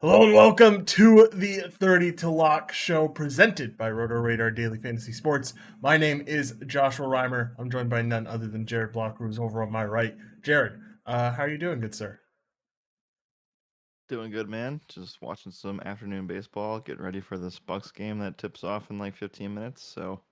Hello and welcome to the 30 to Lock show presented by RotoRadar Daily Fantasy Sports. My name is Joshua Reimer. I'm joined by none other than Jared Block, who's over on my right. Jared, how are you doing, good sir? Doing good, man. Just watching some afternoon baseball, getting ready for this Bucks game that tips off in like 15 minutes. So,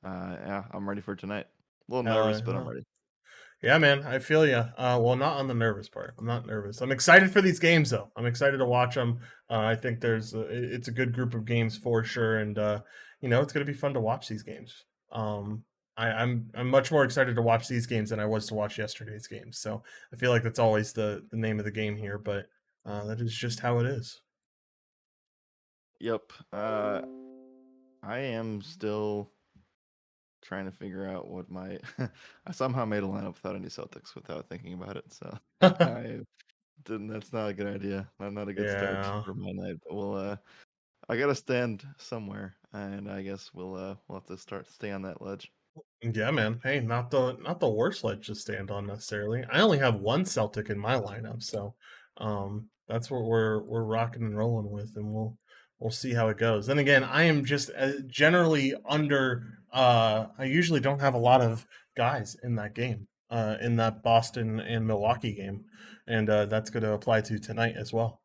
yeah, I'm ready for tonight. A little nervous, but I'm Uh, ready. Yeah, man, I feel you. Well, not on the nervous part. I'm not nervous. I'm excited for these games, though. I'm excited to watch them. I think it's a good group of games for sure, and it's going to be fun to watch these games. I'm much more excited to watch these games than I was to watch yesterday's games. So I feel like that's always the name of the game here, but that is just how it is. Yep. I am still trying to figure out what my. I somehow made a lineup without any Celtics without thinking about it. So I didn't. That's not a good idea. Not a good start Yeah. for my night. But I gotta stand somewhere, and I guess we'll have to stay on that ledge. Yeah, man. Hey, not the worst ledge to stand on necessarily. I only have one Celtic in my lineup, so that's what we're rocking and rolling with, and we'll see how it goes. Then again, I am just generally under. I usually don't have a lot of guys in that game, in that Boston and Milwaukee game, and that's going to apply to tonight as well.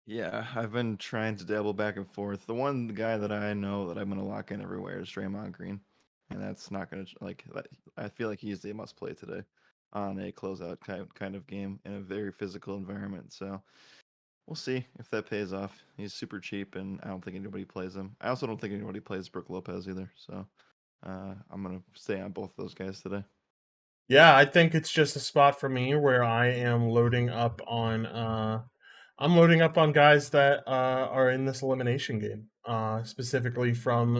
Yeah, I've been trying to dabble back and forth. The one guy that I know that I'm gonna lock in everywhere is Draymond Green, and that's not gonna I feel like he's a must play today on a closeout kind of game in a very physical environment. So we'll see if that pays off. He's super cheap, and I don't think anybody plays him. I also don't think anybody plays Brook Lopez either. So I'm gonna stay on both of those guys today. Yeah, I think it's just a spot for me where I am loading up on I'm loading up on guys that are in this elimination game, specifically from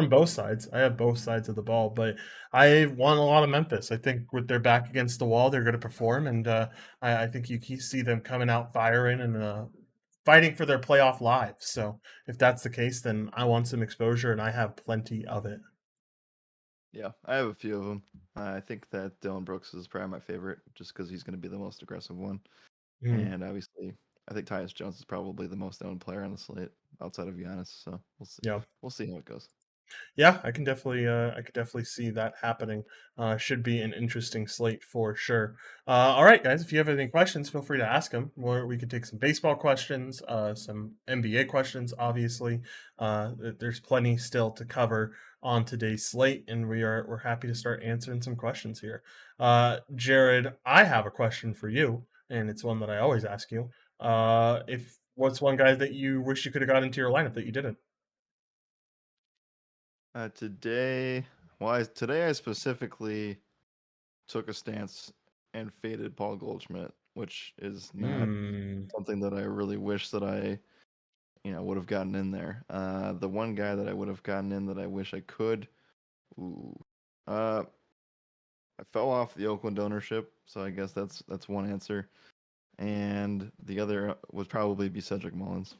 both sides. I have both sides of the ball, but I want a lot of Memphis. I think with their back against the wall, they're going to perform, and I think see them coming out firing and fighting for their playoff lives. So if that's the case, then I want some exposure, and I have plenty of it. Yeah, I have a few of them. I think that Dylan Brooks is probably my favorite, just because he's going to be the most aggressive one. Mm. And obviously, I think Tyus Jones is probably the most owned player on the slate outside of Giannis. So we'll see. Yeah. We'll see how it goes. Yeah, I could definitely see that happening. Should be an interesting slate for sure. All right, guys, if you have any questions, feel free to ask them. We could take some baseball questions, some NBA questions. Obviously, there's plenty still to cover on today's slate, and we're happy to start answering some questions here. Jared, I have a question for you, and it's one that I always ask you. If What's one guy that you wish you could have got into your lineup that you didn't? Today, today I specifically took a stance and faded Paul Goldschmidt, which is not Hmm. something that I really wish that I would have gotten in there. The one guy that I would have gotten in that I wish I could. Ooh. Uh, I fell off the Oakland ownership, so I guess that's one answer. And the other would probably be Cedric Mullins.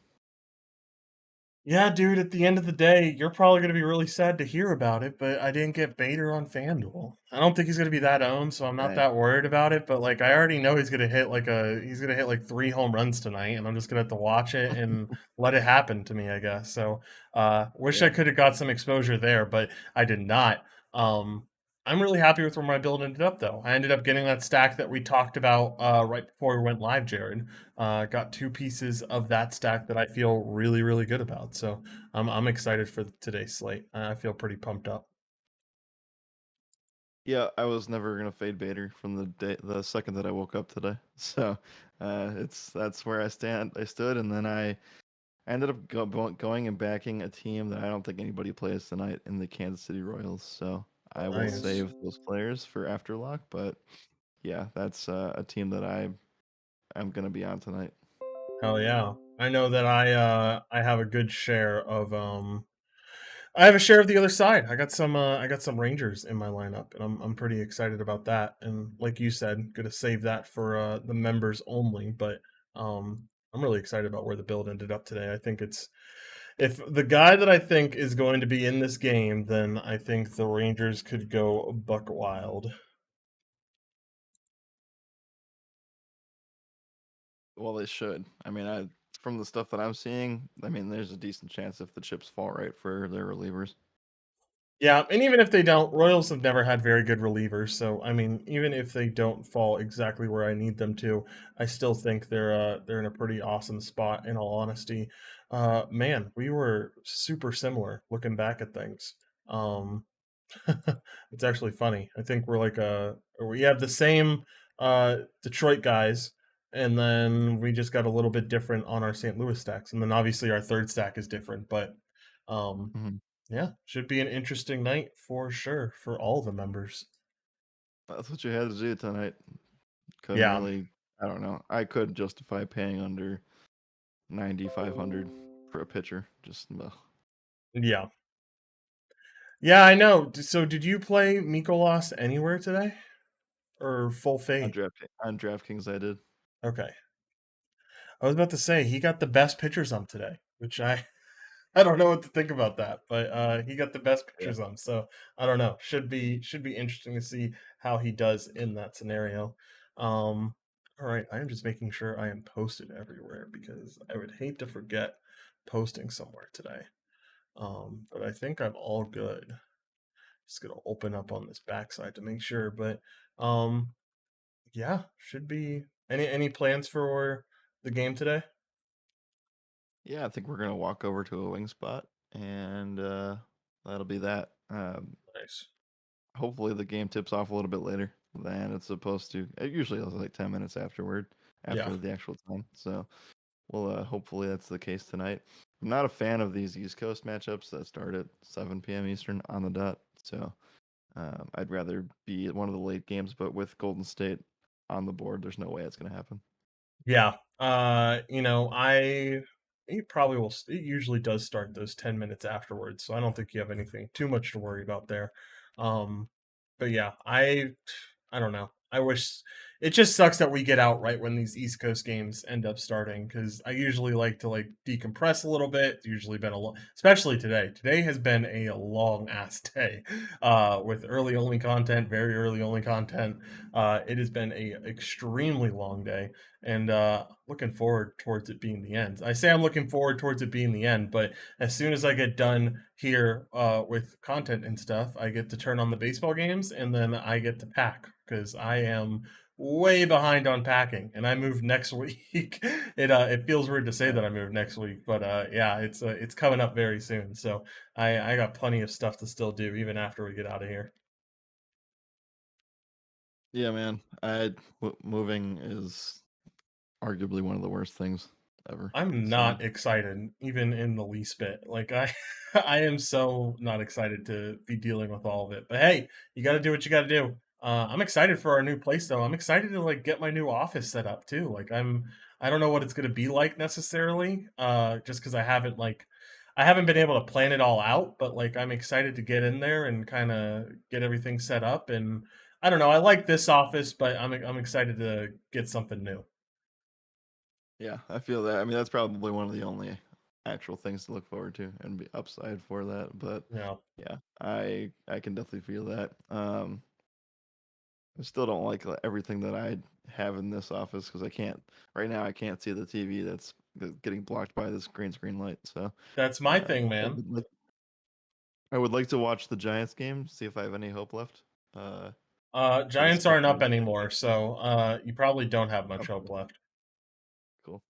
Yeah, dude, at the end of the day, you're probably going to be really sad to hear about it, but I didn't get Bader on FanDuel. I don't think he's going to be that owned, so I'm not Dang. that worried about it, but like I already know he's going to hit like 3 home runs tonight and I'm just going to have to watch it and let it happen to me, I guess. So, wish I Yeah. could have got some exposure there, but I did not. Um I'm really happy with where my build ended up though. I ended up getting that stack that we talked about right before we went live, Jared. Got two pieces of that stack that I feel really, really good about. So I'm excited for today's slate. I feel pretty pumped up. Yeah, I was never gonna fade Bader from the second that I woke up today. So, that's where I stood, and then I ended up going and backing a team that I don't think anybody plays tonight in the Kansas City Royals. So I will Nice. save those players for afterlock. But yeah, that's a team that I'm gonna be on tonight. Hell yeah. I know that I have a good share of I have a share of the other side. I got some Rangers in my lineup, and I'm pretty excited about that. And like you said, gonna save that for the members only. But I'm really excited about where the build ended up today. I think it's if the guy that I think is going to be in this game, then I think the Rangers could go buck wild. Well, they should. I mean, I from the stuff that I'm seeing, I mean, there's a decent chance if the chips fall right for their relievers. Yeah, and even if they don't, Royals have never had very good relievers. So I mean, even if they don't fall exactly where I need them to, I still think they're in a pretty awesome spot. In all honesty, man, we were super similar looking back at things. Um, it's actually funny. I think we have the same Detroit guys, and then we just got a little bit different on our St. Louis stacks, and then obviously our third stack is different. But um, Mhm. yeah, should be an interesting night for sure for all the members. That's what you had to do tonight. Couldn't Yeah, really. I don't know. I could justify paying under 9,500 for a pitcher. Just ugh. yeah, yeah. I know. So, did you play Mikolas anywhere today or full On fade? DraftKings, I did. Okay, I was about to say he got the best pitchers on today, which I don't know what to think about that, but he got the best Yeah. pitchers on, so I don't know. Should be interesting to see how he does in that scenario. All right, I am just making sure I am posted everywhere because I would hate to forget posting somewhere today. But I think I'm all good. Just gonna open up on this backside to make sure, but um, yeah, should be any plans for the game today? Yeah, I think we're gonna walk over to a wing spot, and that'll be that. Nice. Hopefully, the game tips off a little bit later than it's supposed to. It usually is like 10 minutes afterward, Yeah. after the actual time. So, well, hopefully that's the case tonight. I'm not a fan of these East Coast matchups that start at 7 p.m. Eastern on the dot. So, I'd rather be at one of the late games, but with Golden State on the board, there's no way it's gonna happen. Yeah. It probably will. It usually does start those 10 minutes afterwards, so I don't think you have anything too much to worry about there. Um, but yeah, I don't know. I wish it just sucks that we get out right when these East Coast games end up starting because I usually like to like decompress a little bit. It's usually been a long, especially today. Today has been a long ass day, with early only content, very early only content. It has been a extremely long day and looking forward towards it being the end. I say I'm looking forward towards it being the end, but as soon as I get done here with content and stuff, I get to turn on the baseball games and then I get to pack because I am way behind on packing and I move next week. It feels weird to say Yeah, that I move next week, but yeah, it's coming up very soon. So I got plenty of stuff to still do even after we get out of here. yeah, man. Moving is arguably one of the worst things ever. I'm So not excited, even in the least bit. Like I, I am so not excited to be dealing with all of it. But hey, you got to do what you got to do. I'm excited for our new place, though. I'm excited to like get my new office set up too. I don't know what it's going to be like necessarily, just because I haven't been able to plan it all out. But like, I'm excited to get in there and kind of get everything set up. And I don't know. I like this office, but I'm excited to get something new. yeah, I feel that. I mean, that's probably one of the only actual things to look forward to and be upside for that. But You know. yeah, I can definitely feel that. I still don't like everything that I have in this office because I can't right now. I can't see the TV that's getting blocked by this green screen light. So That's my thing, I man. would I would like to watch the Giants game, see if I have any hope left. Uh, for this Giants aren't up upcoming anymore, so you probably don't have much hope okay, left. cool.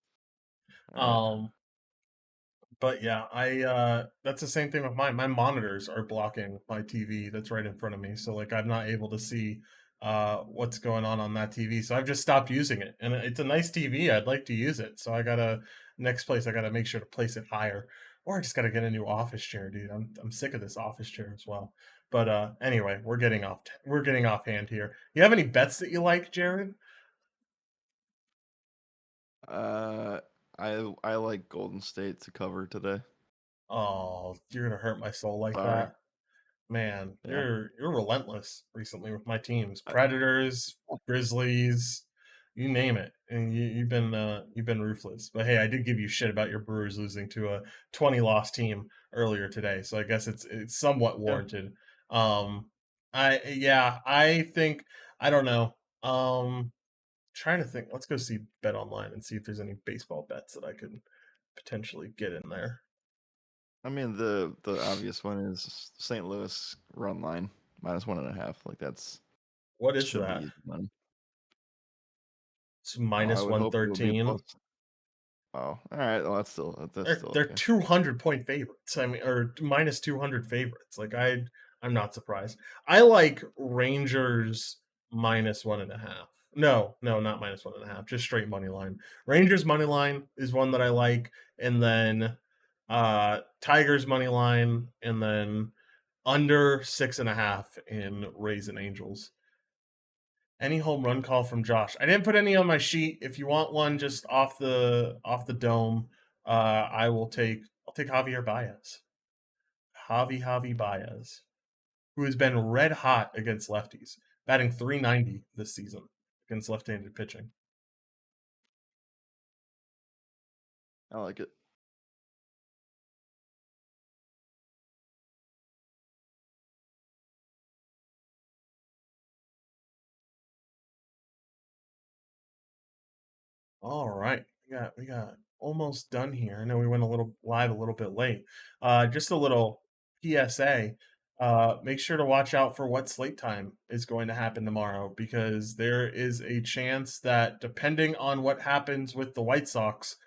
All right. Um, but yeah, I that's the same thing with mine. My monitors are blocking my TV that's right in front of me, so like I'm not able to see what's going on that TV. So I've just stopped using it, and it's a nice TV. I'd like to use it, so I gotta next place. I gotta make sure to place it higher, or I just gotta get a new office chair, dude. I'm sick of this office chair as well. But anyway, we're getting off hand here. You have any bets that you like, Jared? Uh, I like Golden State to cover today. Oh, you're gonna hurt my soul like Sorry. that. Man, Yeah. you're relentless recently with my teams. I, Predators, Grizzlies, you name it. And you've been ruthless. But hey, I did give you shit about your Brewers losing to a 20 loss team earlier today. So I guess it's somewhat yeah. warranted. I think I don't know. Trying to think. Let's go see Bet Online and see if there's any baseball bets that I could potentially get in there. I mean, the obvious one is St. Louis run line -1.5. Like that's What is should be that? easy money. It's Oh, I minus would one hope it would be plus. thirteen. Oh, all right. Well, that's still They're okay. 200-point favorites. I mean, or minus 200 favorites. Like I'm not surprised. I like Rangers minus 1.5. No, no, not minus 1.5. Just straight money line. Rangers money line is one that I like, and then Tigers money line, and then under 6.5 in Rays and Angels. Any home run call from Josh? I didn't put any on my sheet. If you want one just off the dome, I'll take Javier Baez. Javi Baez, who has been red hot against lefties, batting 390 this season against left-handed pitching. I like it. All right. We got almost done here. I know we went a little live a little bit late. Just a little PSA. Make sure to watch out for what slate time is going to happen tomorrow because there is a chance that depending on what happens with the White Sox,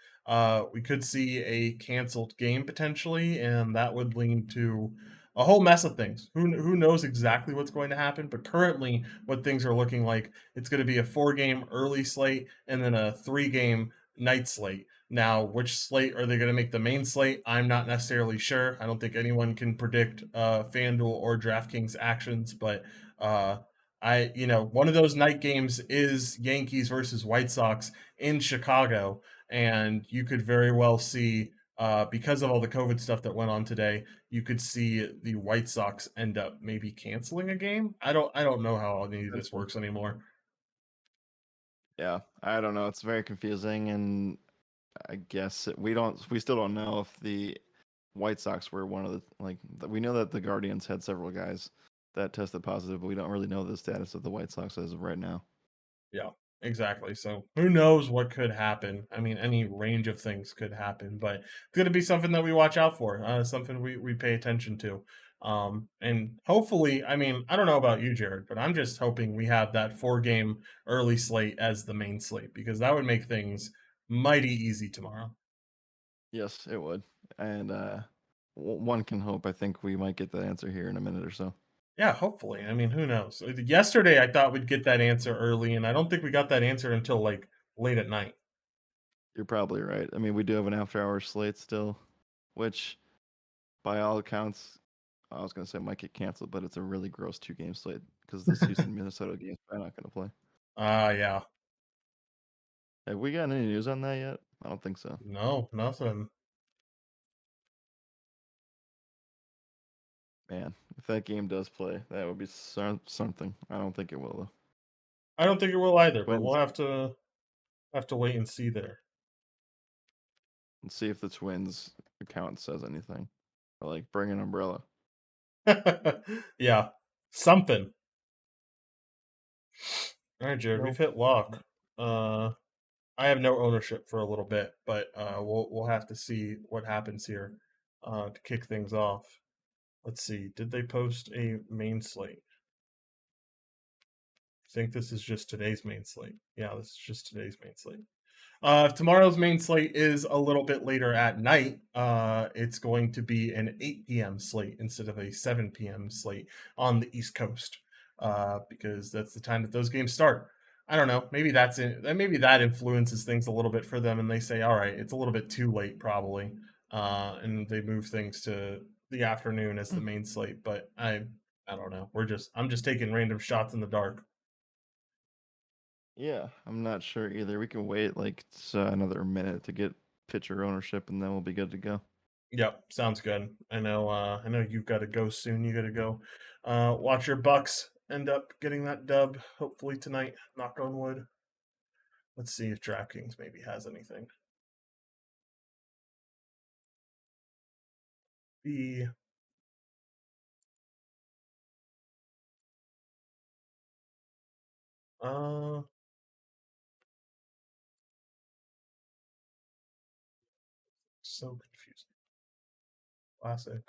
we could see a canceled game potentially, and that would lead to a whole mess of things. Who knows exactly what's going to happen? But currently, what things are looking like, it's going to be a 4-game early slate and then a 3-game night slate. Now, which slate are they going to make the main slate? I'm not necessarily sure. I don't think anyone can predict FanDuel or DraftKings actions, but uh, one of those night games is Yankees versus White Sox in Chicago, and you could very well see. Because of all the COVID stuff that went on today, you could see the White Sox end up maybe canceling a game. I don't know how any of this Potentially. works anymore. Yeah, I don't know. It's very confusing, and I guess we still don't know if the White Sox were one of the we know that the Guardians had several guys that tested positive, but we don't really know the status of the White Sox as of right now. Yeah, exactly. So who knows what could happen? I mean, any range of things could happen, but it's going to be something that we watch out for, something we pay attention to. And hopefully, I mean, I don't know about you, Jared, but I'm just hoping we have that 4-game early slate as the main slate because that would make things mighty easy tomorrow. Yes, it would, and one can hope. I think we might get the answer here in a minute or so. Yeah, hopefully. I mean, who knows? Yesterday, I thought we'd get that answer early, and I don't think we got that answer until like late at night. You're probably right. I mean, we do have an after-hour slate still, which, by all accounts, I was gonna say might get canceled, but it's a really gross 2-game slate because this Houston Minnesota game I'm not gonna play. Yeah. Have we gotten any news on that yet? I don't think so. No, nothing. Man, if that game does play, that would be something. I don't think it will though. I don't think it will either, but we'll Twins. have to wait and see there. Let's see if the Twins account says anything. Or like bring an umbrella. Yeah, something. All right, Jared, we've Nope. hit lock. I have no ownership for a little bit, but we'll have to see what happens here to kick things off. Let's see. Did they post a main slate? I think this is just today's main slate. Yeah, this is just today's main slate. Tomorrow's main slate is a little bit later at night. It's going to be an 8 p.m. slate instead of a 7 p.m. slate on the East Coast because that's the time that those games start. I don't know. Maybe that's it. Maybe that influences things a little bit for them, and they say, "All right, it's a little bit too late, probably," and they move things to the afternoon as the main slate. But I don't know. I'm just taking random shots in the dark. Yeah, I'm not sure either. We can wait like another minute to get pitcher ownership, and then we'll be good to go. Yep, sounds good. I know you've got to go soon. You got to go watch your Bucks end up getting that dub hopefully tonight. Knock on wood. Let's see if DraftKings maybe has anything. The uh So confusing. Classic.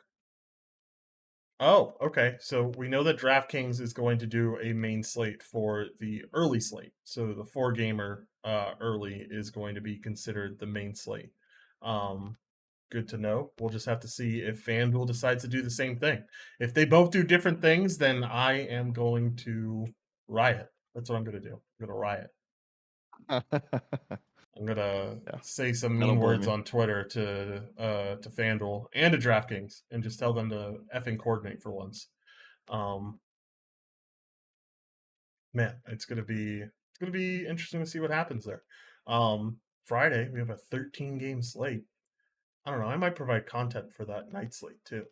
Oh, okay. So we know that DraftKings is going to do a main slate for the early slate. So the four gamer early is going to be considered the main slate. Um, good to know. We'll just have to see if FanDuel decides to do the same thing. If they both do different things, then I am going to riot. That's what I'm going to do. I'm going to riot. I'm going to Yeah, say some I mean don't blame words you. on Twitter to FanDuel and to DraftKings and just tell them to effing coordinate for once. Um, Man, it's gonna be interesting to see what happens there. Friday we have a 13 game slate. I don't know. I might provide content for that night slate too,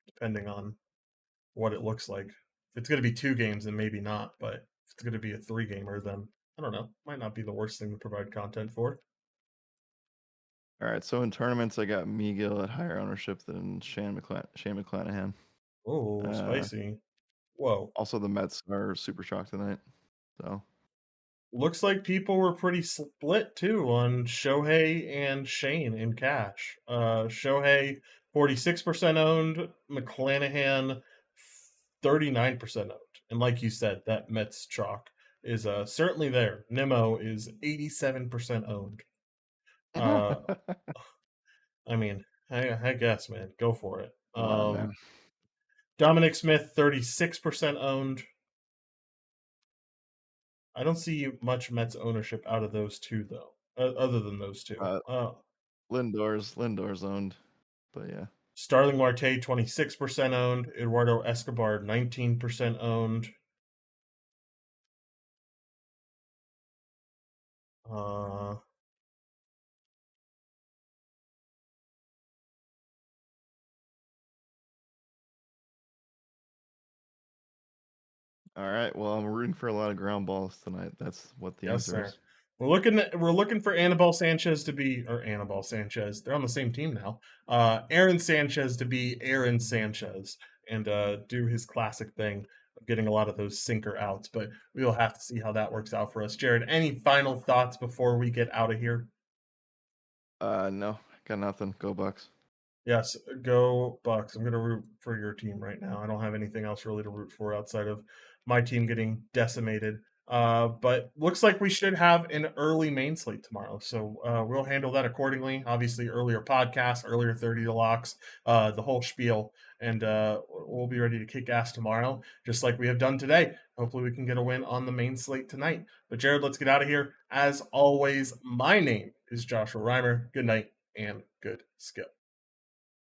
depending on what it looks like. If it's gonna be two games, then maybe not. But if it's gonna be a three gamer, then I don't know. Might not be the worst thing to provide content for. All right, so in tournaments, I got Megill at higher ownership than Shane McClanahan. Oh, Uh, spicy. Whoa. Also, the Mets are super shocked tonight. So, Looks like people were pretty split too on Shohei and Shane in cash. Shohei 46% owned, McClanahan 39% owned. And like you said, that Mets chalk is certainly there. Nimmo is 87% owned. Uh, come I mean, I guess, man, go for it. on, man. Dominic Smith 36% owned. I don't see much Mets ownership out of those two though, other than those two. Uh, Lindor's owned, but yeah. Starling Marte 26% owned, Eduardo Escobar 19% owned. Uh, All right. Well, I'm rooting for a lot of ground balls tonight. That's what the yes, answer sir. is. We're looking for Anibal Sanchez to be or Anibal Sanchez. They're on the same team now. Aaron Sanchez to be Aaron Sanchez and do his classic thing of getting a lot of those sinker outs. But we'll have to see how that works out for us. Jared, any final thoughts before we get out of here? No, got nothing. Go Bucks. Yes, go Bucks. I'm going to root for your team right now. I don't have anything else really to root for outside of my team getting decimated. But looks like we should have an early main slate tomorrow. So we'll handle that accordingly. Obviously, earlier podcast, earlier 30 to locks, the whole spiel. And we'll be ready to kick ass tomorrow, just like we have done today. Hopefully, we can get a win on the main slate tonight. But Jared, let's get out of here. As always, my name is Joshua Reimer. Good night and good skill.